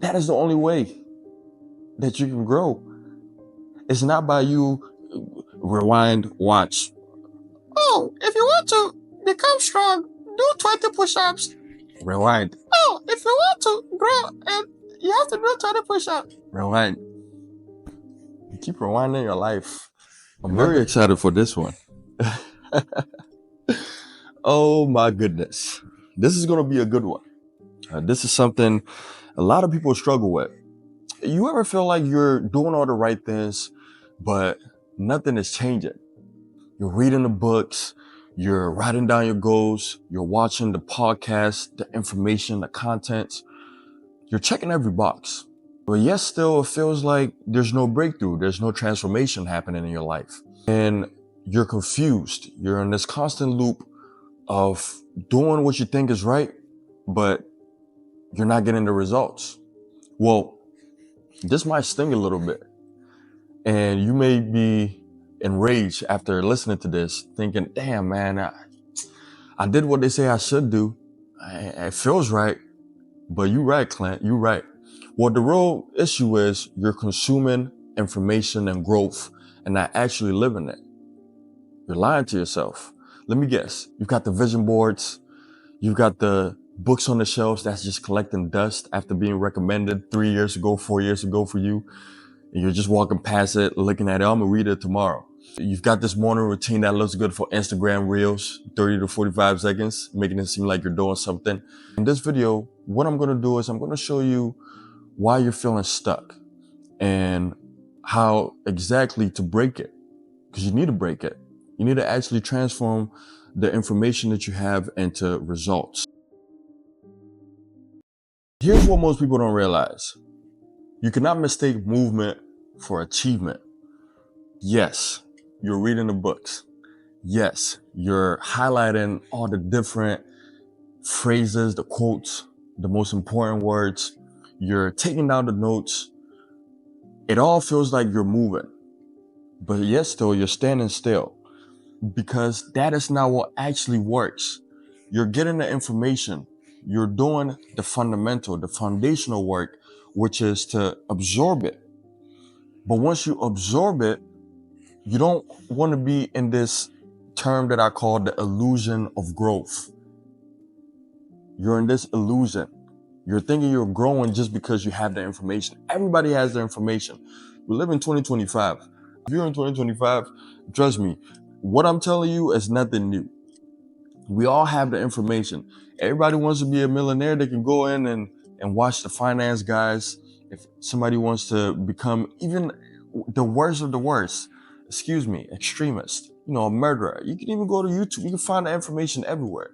That is the only way that you can grow. It's not by you rewind, watch. Oh, if you want to become strong, do 20 push-ups. Rewind. Oh, if you want to grow, and you have to do 20 push-ups. Rewind. You keep rewinding your life. I'm very excited for this one. Oh my goodness. This is going to be a good one. This is something a lot of people struggle with. You ever feel like you're doing all the right things, but nothing is changing? You're reading the books, you're writing down your goals, you're watching the podcast, the information, the content. You're checking every box. But yet still it feels like there's no breakthrough, there's no transformation happening in your life. And you're confused. You're in this constant loop of doing what you think is right, but you're not getting the results. Well, this might sting a little bit. And you may be enraged after listening to this, thinking, damn, man, I did what they say I should do. It feels right. But you're right, Clint, you're right. Well, the real issue is you're consuming information and growth and not actually living it. You're lying to yourself. Let me guess. You've got the vision boards. You've got the books on the shelves that's just collecting dust after being recommended 3 years ago, 4 years ago for you. And you're just walking past it, looking at it. I'm gonna read it tomorrow. You've got this morning routine that looks good for Instagram Reels, 30 to 45 seconds, making it seem like you're doing something. In this video, what I'm gonna do is I'm gonna show you why you're feeling stuck and how exactly to break it, because you need to break it. You need to actually transform the information that you have into results. Here's what most people don't realize. You cannot mistake movement for achievement. Yes, you're reading the books. Yes, you're highlighting all the different phrases, the quotes, the most important words. You're taking down the notes. It all feels like you're moving, but yet still you're standing still, because that is not what actually works. You're getting the information. You're doing the fundamental, the foundational work, which is to absorb it. But once you absorb it, you don't want to be in this term that I call the illusion of growth. You're in this illusion. You're thinking you're growing just because you have the information. Everybody has the information. We live in 2025. If you're in 2025, trust me, what I'm telling you is nothing new. We all have the information. Everybody wants to be a millionaire. They can go in and watch the finance guys. If somebody wants to become even the worst of the worst, extremist, a murderer, you can even go to YouTube. You can find the information everywhere.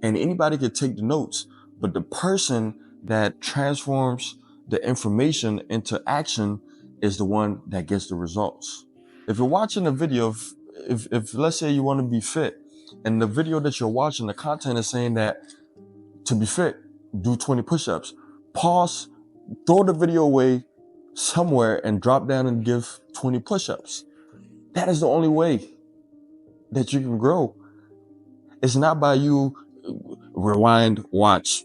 And anybody can take the notes. But the person that transforms the information into action is the one that gets the results. If you're watching a video, if let's say you want to be fit, and the video that you're watching, the content is saying that to be fit, do 20 push-ups. Pause, throw the video away somewhere and drop down and give 20 push-ups. That is the only way that you can grow. It's not by you rewind, watch.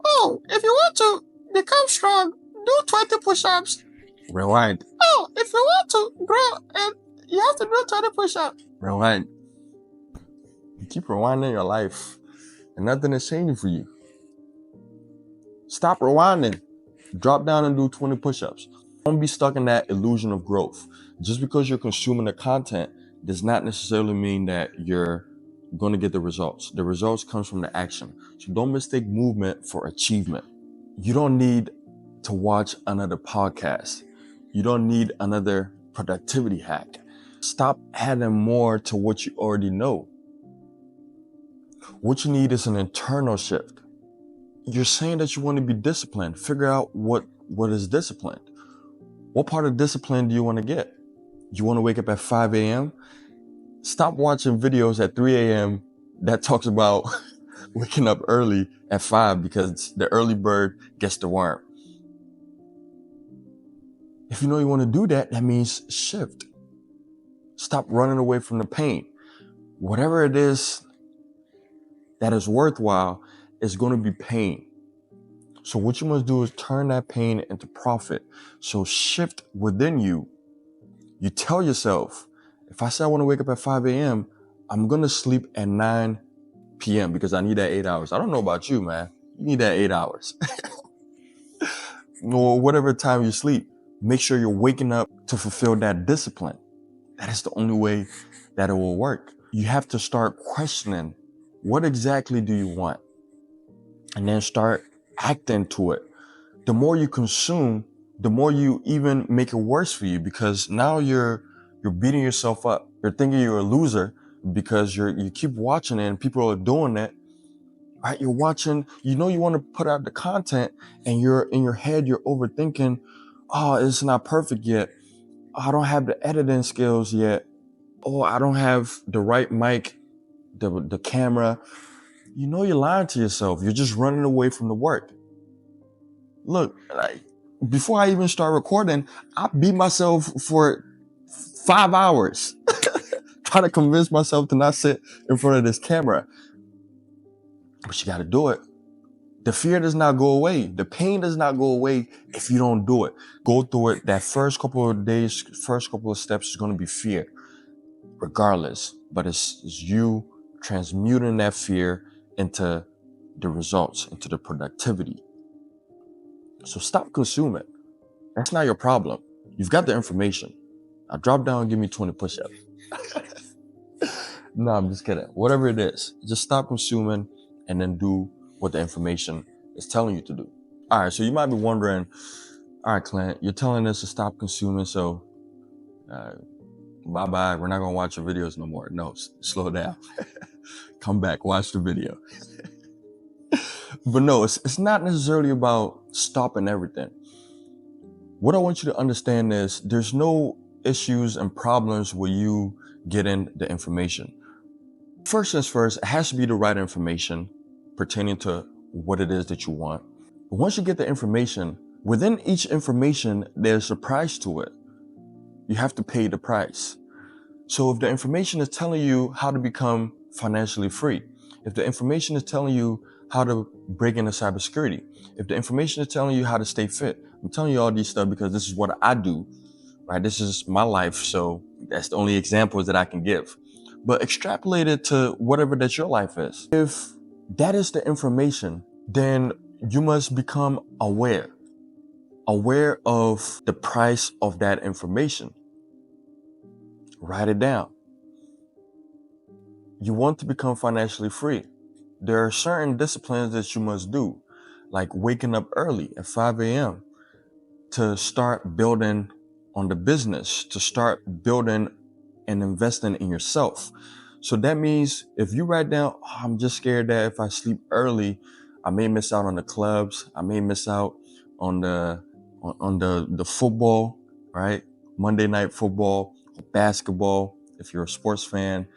Oh, if you want to become strong, do 20 push-ups. Rewind. Oh, if you want to grow, and you have to do 20 push-ups. Rewind. You keep rewinding your life and nothing is changing for you. Stop rewinding. Drop down and do 20 push-ups. Don't be stuck in that illusion of growth. Just because you're consuming the content does not necessarily mean that you're going to get the results. The results comes from the action. So don't mistake movement for achievement. You don't need to watch another podcast. You don't need another productivity hack. Stop adding more to what you already know. What you need is an internal shift. You're saying that you want to be disciplined. Figure out what is disciplined. What part of discipline do you want to get? You want to wake up at 5 a.m.? Stop watching videos at 3 a.m. that talks about waking up early at 5 because the early bird gets the worm. If you know you want to do that, that means shift. Stop running away from the pain. Whatever it is that is worthwhile is going to be pain. So what you must do is turn that pain into profit. So shift within you. You tell yourself, if I say I want to wake up at 5 a.m., I'm going to sleep at 9 p.m. because I need that 8 hours. I don't know about you, man. You need that 8 hours. Or whatever time you sleep. Make sure you're waking up to fulfill that discipline. That is the only way that it will work. You have to start questioning, what exactly do you want? And then start acting to it. The more you consume, the more you even make it worse for you, because now you're beating yourself up. You're thinking you're a loser because you keep watching it and people are doing it. Right? You're watching, you want to put out the content, and you're in your head, you're overthinking, oh, it's not perfect yet. I don't have the editing skills yet. Oh, I don't have the right mic, the camera. You're lying to yourself. You're just running away from the work. Look, before I even start recording, I beat myself for 5 hours trying to convince myself to not sit in front of this camera. But you got to do it. The fear does not go away. The pain does not go away if you don't do it. Go through it. That first couple of days, first couple of steps is going to be fear, regardless. But it's you transmuting that fear into the results, into the productivity. So stop consuming. That's not your problem. You've got the information. Now drop down and give me 20 push-ups. No, I'm just kidding. Whatever it is, just stop consuming and then do what the information is telling you to do. All right, so you might be wondering, all right, Clint, you're telling us to stop consuming, so bye-bye, we're not gonna watch your videos no more. No, slow down. Come back, watch the video. But no, it's not necessarily about stopping everything. What I want you to understand is there's no issues and problems with you getting the information. First things first, it has to be the right information pertaining to what it is that you want. But once you get the information, within each information, there's a price to it. You have to pay the price. So if the information is telling you how to become financially free, if the information is telling you how to break into cybersecurity, if the information is telling you how to stay fit, I'm telling you all these stuff because this is what I do, right? This is my life, so that's the only examples that I can give. But extrapolate it to whatever that your life is. If that is the information, then you must become aware of the price of that information. Write it down. You want to become financially free. There are certain disciplines that you must do, like waking up early at 5 a.m. to start building on the business, to start building and investing in yourself. So that means if you write down, oh, I'm just scared that if I sleep early, I may miss out on the clubs. I may miss out on the football, right? Monday night football, basketball, if you're a sports fan,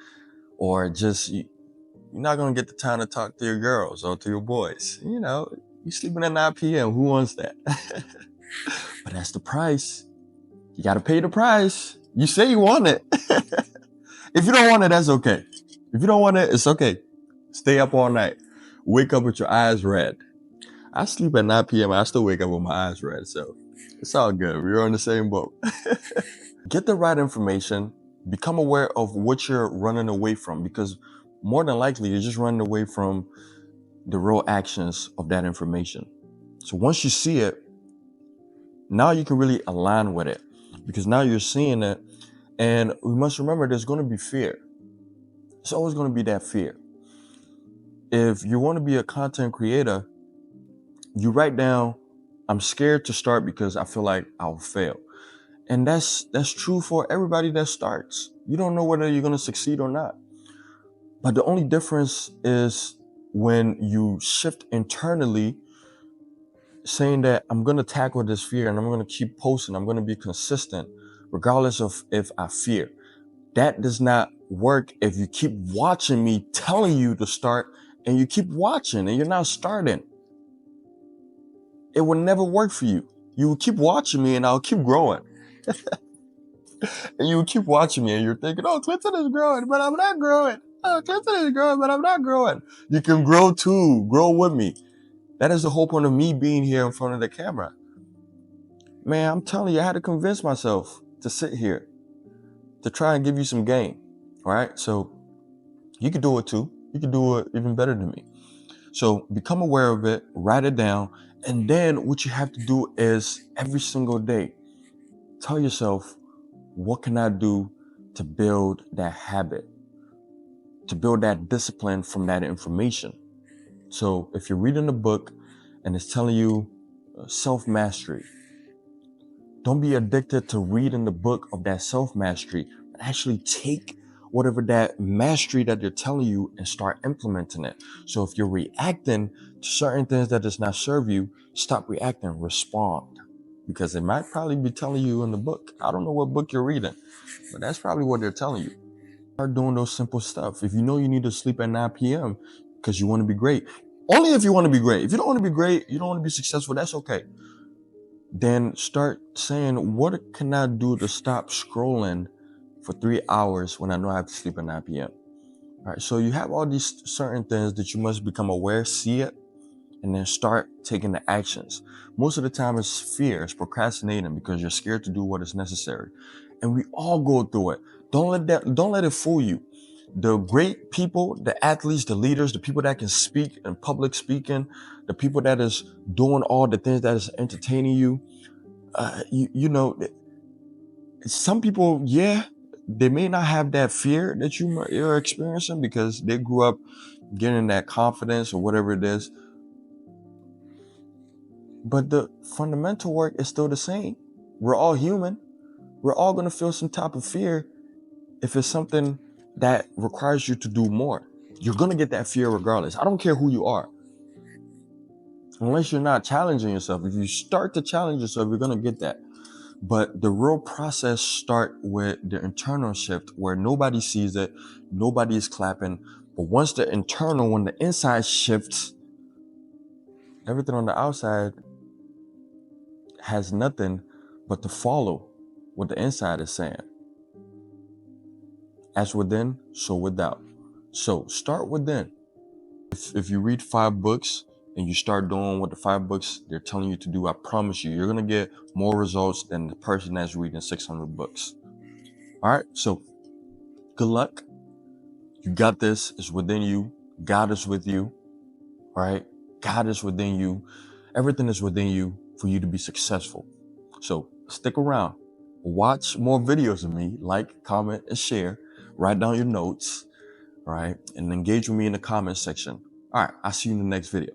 or just you're not gonna get the time to talk to your girls or to your boys. You're sleeping at 9 p.m. Who wants that? But that's the price. You gotta pay the price. You say you want it. If you don't want it, that's okay. If you don't want it, it's okay. Stay up all night. Wake up with your eyes red. I sleep at 9 p.m. I still wake up with my eyes red, so it's all good. We're on the same boat. Get the right information. Become aware of what you're running away from, because more than likely you're just running away from the real actions of that information. So once you see it, now you can really align with it, because now you're seeing it. And we must remember there's going to be fear. There's always going to be that fear. If you want to be a content creator, you write down, I'm scared to start because I feel like I'll fail. And that's true for everybody that starts. You don't know whether you're going to succeed or not. But the only difference is when you shift internally, saying that I'm going to tackle this fear and I'm going to keep posting, I'm going to be consistent, regardless of if I fear. That does not work if you keep watching me telling you to start and you keep watching and you're not starting. It will never work for you. You will keep watching me and I'll keep growing. And you will keep watching me and you're thinking, oh, Clinton is growing, but I'm not growing. Oh, Clinton is growing, but I'm not growing. You can grow too. Grow with me. That is the whole point of me being here in front of the camera. Man, I'm telling you, I had to convince myself to sit here, to try and give you some game, right? So you could do it too. You could do it even better than me. So become aware of it, write it down, and then what you have to do is every single day, tell yourself, what can I do to build that habit, to build that discipline from that information? So if you're reading a book and it's telling you self-mastery, don't be addicted to reading the book of that self-mastery, but actually take whatever that mastery that they're telling you and start implementing it. So if you're reacting to certain things that does not serve you, stop reacting, respond. Because it might probably be telling you in the book. I don't know what book you're reading, but that's probably what they're telling you. Start doing those simple stuff. If you know you need to sleep at 9 p.m. because you want to be great, only if you want to be great. If you don't want to be great, you don't want to be successful, that's okay. Then start saying, what can I do to stop scrolling for 3 hours when I know I have to sleep at 9 p.m.? All right, so you have all these certain things that you must become aware, see it, and then start taking the actions. Most of the time it's fear, it's procrastinating because you're scared to do what is necessary. And we all go through it. Don't let it fool you. The great people, the athletes, the leaders, the people that can speak in public speaking, the people that is doing all the things that is entertaining you, you know, some people, yeah, they may not have that fear that you're experiencing because they grew up getting that confidence or whatever it is. But the fundamental work is still the same. We're all human. We're all going to feel some type of fear if it's something that requires you to do more. You're going to get that fear regardless. I don't care who you are. Unless you're not challenging yourself. If you start to challenge yourself, you're going to get that. But the real process start with the internal shift where nobody sees it, nobody is clapping. But once the internal, when the inside shifts, everything on the outside has nothing but to follow what the inside is saying. As within, so without. So start within. If you read 5 books and you start doing what the 5 books they're telling you to do, I promise you're going to get more results than the person that's reading 600 books. All right, so good luck. You got this. It's within you. God is with you. All right, God is within you. Everything is within you for you to be successful. So stick around. Watch more videos of me. Like, comment, and share. Write down your notes. All right, and engage with me in the comment section. All right, I'll see you in the next video.